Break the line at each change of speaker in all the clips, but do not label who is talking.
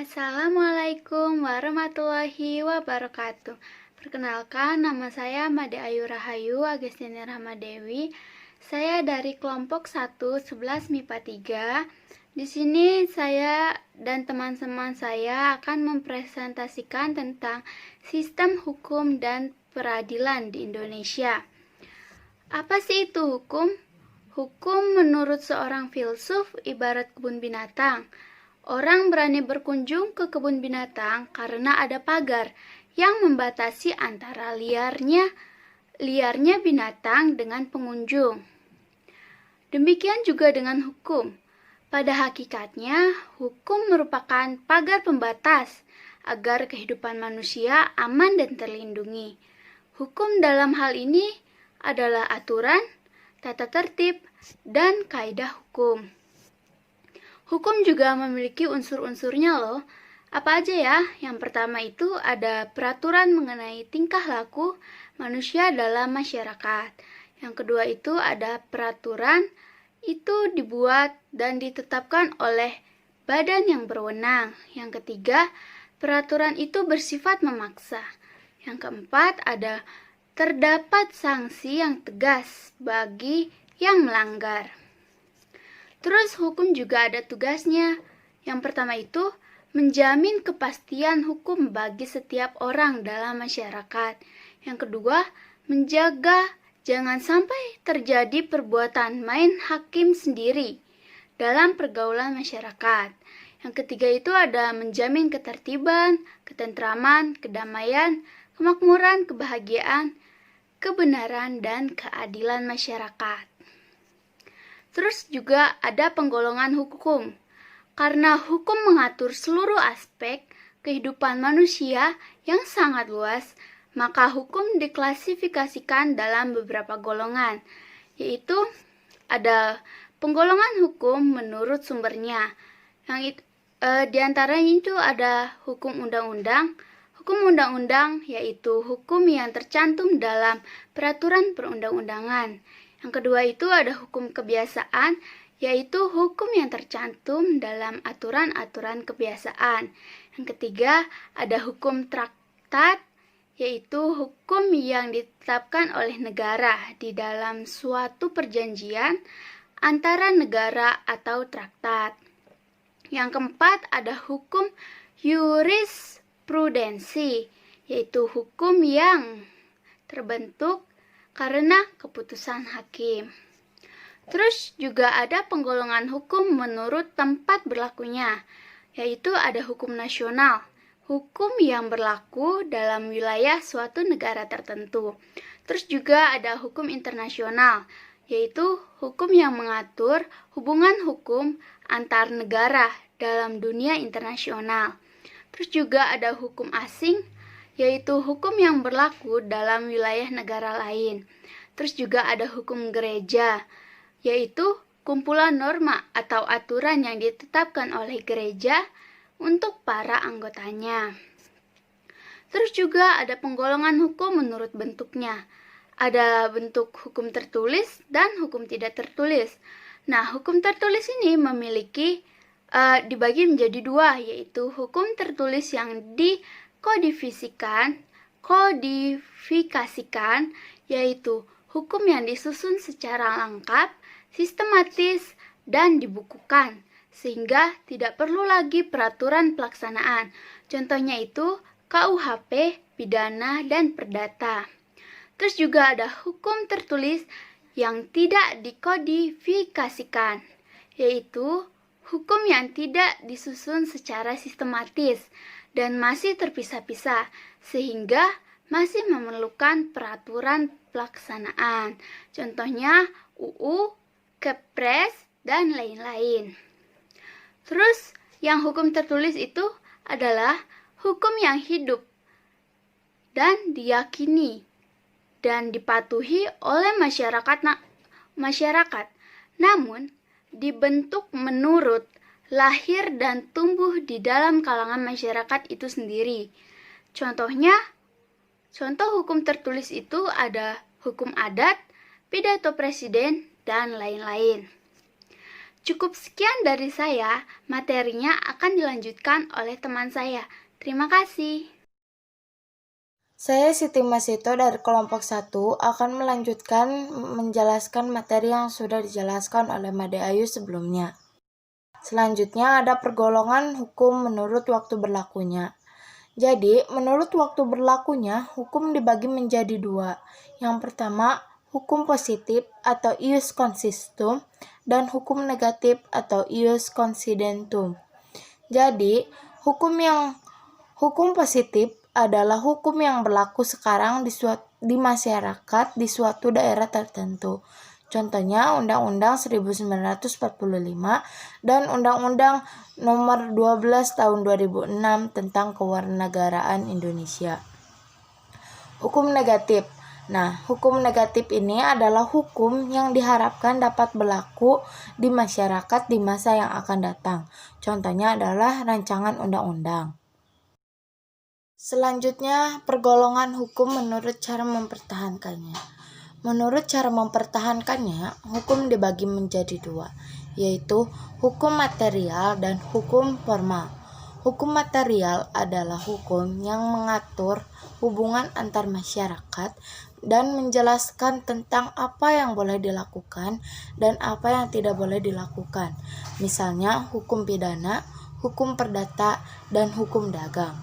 Assalamualaikum warahmatullahi wabarakatuh. Perkenalkan, nama saya Made Ayu Rahayu Agestini Rahmadewi. Saya dari kelompok 1 11 MIPA 3. Di sini saya dan teman-teman saya akan mempresentasikan tentang sistem hukum dan peradilan di Indonesia. Apa sih itu hukum? Hukum menurut seorang filsuf ibarat kebun binatang. Orang berani berkunjung ke kebun binatang karena ada pagar yang membatasi antara liarnya binatang dengan pengunjung. Demikian juga dengan hukum. Pada hakikatnya, hukum merupakan pagar pembatas agar kehidupan manusia aman dan terlindungi. Hukum dalam hal ini adalah aturan, tata tertib, dan kaidah hukum. Hukum juga memiliki unsur-unsurnya loh. Apa aja ya? Yang pertama itu ada peraturan mengenai tingkah laku manusia dalam masyarakat. Yang kedua itu ada peraturan itu dibuat dan ditetapkan oleh badan yang berwenang. Yang ketiga, peraturan itu bersifat memaksa. Yang keempat ada terdapat sanksi yang tegas bagi yang melanggar. Terus hukum juga ada tugasnya. Yang pertama itu menjamin kepastian hukum bagi setiap orang dalam masyarakat. Yang kedua, menjaga jangan sampai terjadi perbuatan main hakim sendiri dalam pergaulan masyarakat. Yang ketiga itu ada menjamin ketertiban, ketentraman, kedamaian, kemakmuran, kebahagiaan, kebenaran, dan keadilan masyarakat. Terus juga ada penggolongan hukum. Karena hukum mengatur seluruh aspek kehidupan manusia yang sangat luas, maka hukum diklasifikasikan dalam beberapa golongan, yaitu ada penggolongan hukum menurut sumbernya. Di antaranya itu ada hukum undang-undang. Hukum undang-undang yaitu hukum yang tercantum dalam peraturan perundang-undangan. Yang kedua itu ada hukum kebiasaan, yaitu hukum yang tercantum dalam aturan-aturan kebiasaan. Yang ketiga ada hukum traktat, yaitu hukum yang ditetapkan oleh negara di dalam suatu perjanjian antara negara atau traktat. Yang keempat ada hukum jurisprudensi, yaitu hukum yang terbentuk karena keputusan hakim. Terus juga ada penggolongan hukum menurut tempat berlakunya, yaitu ada hukum nasional, hukum yang berlaku dalam wilayah suatu negara tertentu. Terus juga ada hukum internasional, yaitu hukum yang mengatur hubungan hukum antar negara dalam dunia internasional. Terus juga ada hukum asing, yaitu hukum yang berlaku dalam wilayah negara lain. Terus juga ada hukum gereja, yaitu kumpulan norma atau aturan yang ditetapkan oleh gereja untuk para anggotanya. Terus juga ada penggolongan hukum menurut bentuknya. Ada bentuk hukum tertulis dan hukum tidak tertulis. Nah, hukum tertulis ini memiliki dibagi menjadi dua, yaitu hukum tertulis yang kodifikasikan, yaitu hukum yang disusun secara lengkap, sistematis, dan dibukukan, sehingga tidak perlu lagi peraturan pelaksanaan. Contohnya itu KUHP, pidana, dan perdata. Terus juga ada hukum tertulis yang tidak dikodifikasikan, yaitu hukum yang tidak disusun secara sistematis dan masih terpisah-pisah, sehingga masih memerlukan peraturan pelaksanaan. Contohnya UU, Kepres, dan lain-lain. Terus yang hukum tertulis itu adalah hukum yang hidup dan diyakini dan dipatuhi oleh masyarakat, namun dibentuk menurut lahir dan tumbuh di dalam kalangan masyarakat itu sendiri. Contoh hukum tertulis itu ada hukum adat, pidato presiden, dan lain-lain. Cukup sekian dari saya, materinya akan dilanjutkan oleh teman saya. Terima kasih.
Saya Siti Masito dari kelompok 1 akan melanjutkan menjelaskan materi yang sudah dijelaskan oleh Made Ayu sebelumnya. Selanjutnya ada pergolongan hukum menurut waktu berlakunya. Jadi, menurut waktu berlakunya, hukum dibagi menjadi dua. Yang pertama, hukum positif atau ius consistum dan hukum negatif atau ius considentum. Jadi, hukum positif adalah hukum yang berlaku sekarang di masyarakat di suatu daerah tertentu. Contohnya Undang-Undang 1945 dan Undang-Undang Nomor 12 Tahun 2006 tentang Kewarganegaraan Indonesia. Hukum negatif. Nah, hukum negatif ini adalah hukum yang diharapkan dapat berlaku di masyarakat di masa yang akan datang. Contohnya adalah rancangan undang-undang. Selanjutnya, pergolongan hukum menurut cara mempertahankannya. Menurut cara mempertahankannya, hukum dibagi menjadi dua, yaitu hukum material dan hukum formal. Hukum material adalah hukum yang mengatur hubungan antar masyarakat dan menjelaskan tentang apa yang boleh dilakukan dan apa yang tidak boleh dilakukan. Misalnya hukum pidana, hukum perdata, dan hukum dagang.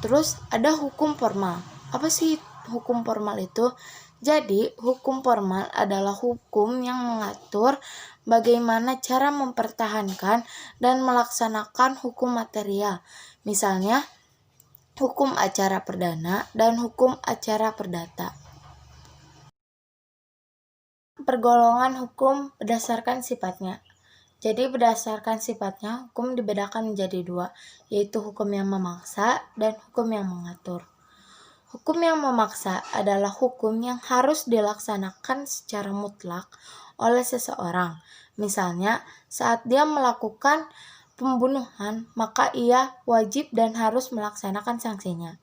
Terus ada hukum formal. Apa sih hukum formal itu? Jadi, hukum formal adalah hukum yang mengatur bagaimana cara mempertahankan dan melaksanakan hukum material. Misalnya, hukum acara perdana dan hukum acara perdata. Pergolongan hukum berdasarkan sifatnya. Jadi berdasarkan sifatnya, hukum dibedakan menjadi dua, yaitu hukum yang memaksa dan hukum yang mengatur. Hukum yang memaksa adalah hukum yang harus dilaksanakan secara mutlak oleh seseorang. Misalnya, saat dia melakukan pembunuhan, maka ia wajib dan harus melaksanakan sanksinya.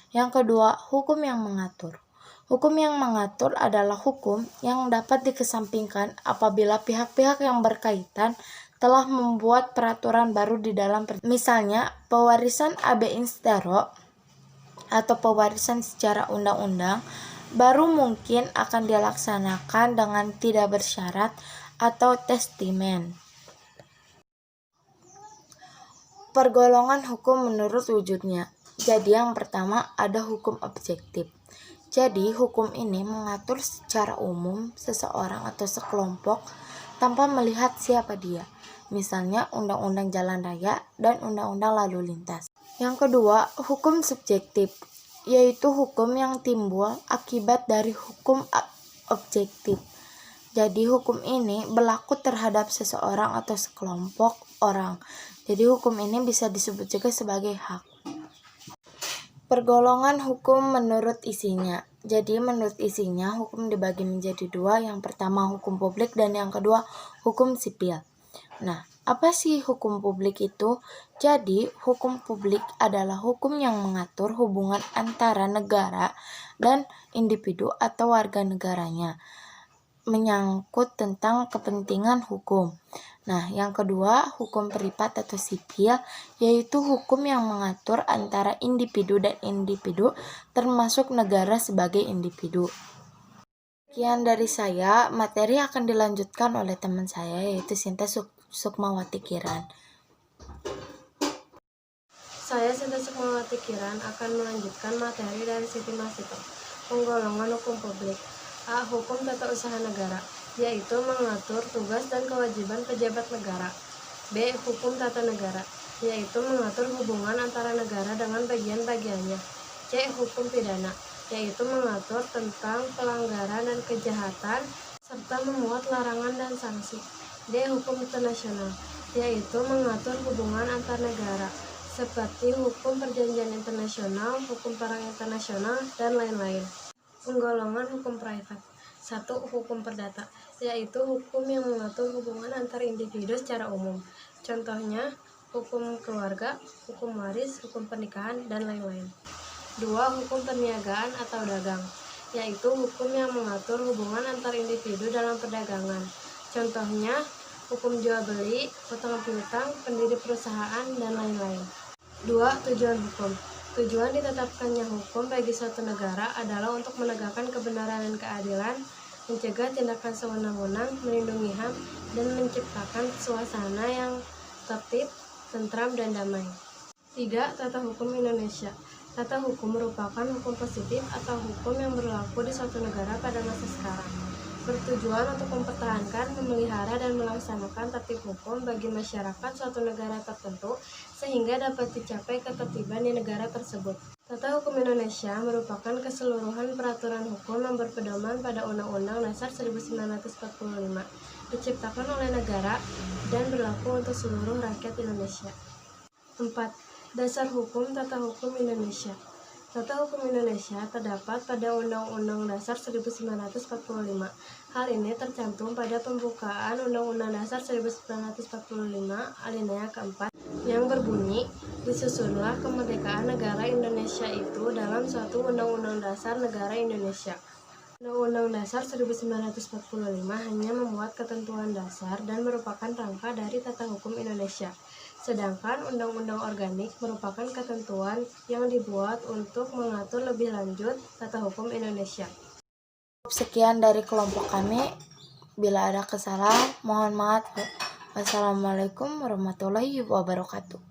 Yang kedua, hukum yang mengatur. Hukum yang mengatur adalah hukum yang dapat dikesampingkan apabila pihak-pihak yang berkaitan telah membuat peraturan baru di dalam misalnya pewarisan ab instero atau pewarisan secara undang-undang baru mungkin akan dilaksanakan dengan tidak bersyarat atau testament. Pergolongan hukum menurut wujudnya. Jadi yang pertama ada hukum objektif. Jadi hukum ini mengatur secara umum seseorang atau sekelompok tanpa melihat siapa dia. Misalnya Undang-Undang Jalan Raya dan Undang-Undang Lalu Lintas. Yang kedua, hukum subjektif, yaitu hukum yang timbul akibat dari hukum objektif. Jadi hukum ini berlaku terhadap seseorang atau sekelompok orang. Jadi hukum ini bisa disebut juga sebagai hak. Pergolongan hukum menurut isinya. Jadi menurut isinya hukum dibagi menjadi dua, yang pertama hukum publik dan yang kedua hukum sipil. Nah, apa sih hukum publik itu? Jadi, hukum publik adalah hukum yang mengatur hubungan antara negara dan individu atau warga negaranya, menyangkut tentang kepentingan hukum. Nah, yang kedua, hukum privat atau sipil, yaitu hukum yang mengatur antara individu dan individu, termasuk negara sebagai individu. Sekian dari saya, materi akan dilanjutkan oleh teman saya, yaitu Sinta Sukmawati Kiran.
Saya Sinta Sukmawati Kiran akan melanjutkan materi dari Siti Masito. Penggolongan hukum publik. A. Hukum tata usaha negara, yaitu mengatur tugas dan kewajiban pejabat negara. B. Hukum tata negara, yaitu mengatur hubungan antara negara dengan bagian-bagiannya. C. Hukum pidana, yaitu mengatur tentang pelanggaran dan kejahatan serta memuat larangan dan sanksi. D. Hukum internasional, yaitu mengatur hubungan antar negara seperti hukum perjanjian internasional, hukum perang internasional, dan lain-lain. Penggolongan hukum privat. 1. Hukum perdata, yaitu hukum yang mengatur hubungan antar individu secara umum. Contohnya, hukum keluarga, hukum waris, hukum pernikahan, dan lain-lain. 2. Hukum perniagaan atau dagang, yaitu hukum yang mengatur hubungan antar individu dalam perdagangan. Contohnya, hukum jual beli, utang piutang, pendiri perusahaan, dan lain-lain. 2. Tujuan hukum. Tujuan ditetapkannya hukum bagi suatu negara adalah untuk menegakkan kebenaran dan keadilan, mencegah tindakan sewenang-wenang, melindungi HAM, dan menciptakan suasana yang tertib, tentram, dan damai. 3. Tata hukum Indonesia. Tata hukum merupakan hukum positif atau hukum yang berlaku di suatu negara pada masa sekarang, bertujuan untuk mempertahankan, memelihara, dan melaksanakan tertib hukum bagi masyarakat suatu negara tertentu sehingga dapat dicapai ketertiban di negara tersebut. Tata hukum Indonesia merupakan keseluruhan peraturan hukum yang berpedoman pada Undang-Undang Dasar 1945, diciptakan oleh negara dan berlaku untuk seluruh rakyat Indonesia. 4. Dasar hukum Tata hukum Indonesia. Tata hukum Indonesia terdapat pada Undang-Undang Dasar 1945. Hal ini tercantum pada pembukaan Undang-Undang Dasar 1945 alinea keempat yang berbunyi, disusunlah kemerdekaan negara Indonesia itu dalam suatu Undang-Undang Dasar Negara Indonesia. Undang-Undang Dasar 1945 hanya memuat ketentuan dasar dan merupakan rangka dari tata hukum Indonesia. Sedangkan Undang-Undang Organik merupakan ketentuan yang dibuat untuk mengatur lebih lanjut tata hukum Indonesia.
Sekian dari kelompok kami. Bila ada kesalahan, mohon maaf. Wassalamualaikum warahmatullahi wabarakatuh.